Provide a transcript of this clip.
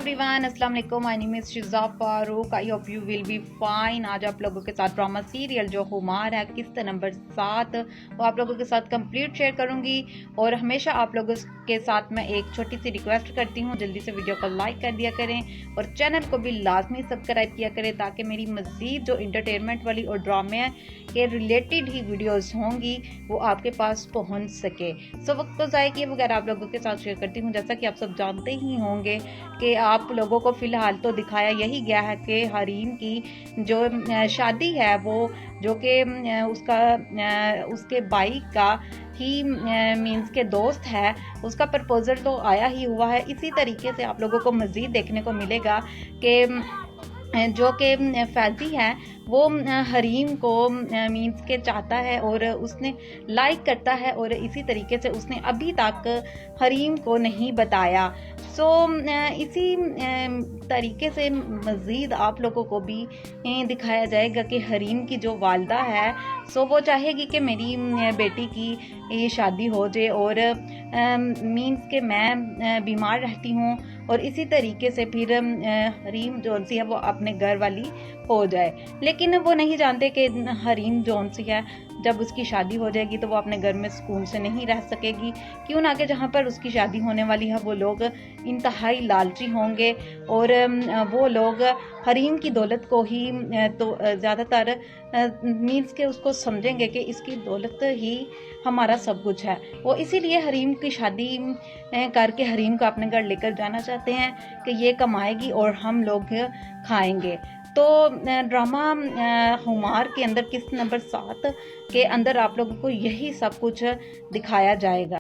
Everyone, अस्सलाम वालेकुम। My name is Shiza Farooq. I hope you will be fine. आज आप लोगों के साथ ड्रामा सीरियल जो खुमार है किस्त नंबर 7 वो आप लोगों के साथ कंप्लीट शेयर करूंगी। और हमेशा आप लोगों के साथ मैं एक छोटी सी रिक्वेस्ट करती हूँ, जल्दी से वीडियो को लाइक कर दिया करें और चैनल को भी लाजमी सब्सक्राइब किया करें ताकि मेरी मज़ीद जो इंटरटेनमेंट वाली और ड्रामे के रिलेटेड ही वीडियोज़ होंगी वो आपके पास पहुँच सके। सो वक्त तो ज़ाय किए बगैर आप लोगों के साथ शेयर करती हूँ। जैसा कि आप सब जानते ही होंगे कि आप लोगों को फ़िलहाल तो दिखाया यही गया है कि हरीम की जो शादी है वो जो कि उसके भाई का ही मीन्स के दोस्त है, उसका प्रपोज़ल तो आया ही हुआ है। इसी तरीके से आप लोगों को मज़ीद देखने को मिलेगा कि जो कि फैज़ी है वो हरीम को मीन्स के चाहता है और उसने लाइक करता है और इसी तरीके से उसने अभी तक हरीम को नहीं बताया। सो इसी तरीके से मज़ीद आप लोगों को भी दिखाया जाएगा कि हरीम की जो वालदा है सो वो चाहेगी कि मेरी बेटी की शादी हो जाए और मीन्स के मैं बीमार रहती हूँ और इसी तरीके से फिर हरीम जौन सी है वो अपने घर वाली हो जाए। लेकिन वो नहीं जानते कि हरीम जौन सी है जब उसकी शादी हो जाएगी तो वो अपने घर में सुकून से नहीं रह सकेगी। क्यों ना कि जहाँ पर उसकी शादी होने वाली है वो लोग इंतहाई लालची होंगे और वो लोग हरीम की दौलत को ही तो ज़्यादातर मीन्स के उसको समझेंगे कि इसकी दौलत ही हमारा सब कुछ है। वो इसीलिए हरीम की शादी करके हरीम को अपने घर लेकर जाना चाहते हैं कि ये कमाएगी और हम लोग खाएंगे। तो ड्रामा खुमार के अंदर किस्त नंबर 7 के अंदर आप लोगों को यही सब कुछ दिखाया जाएगा।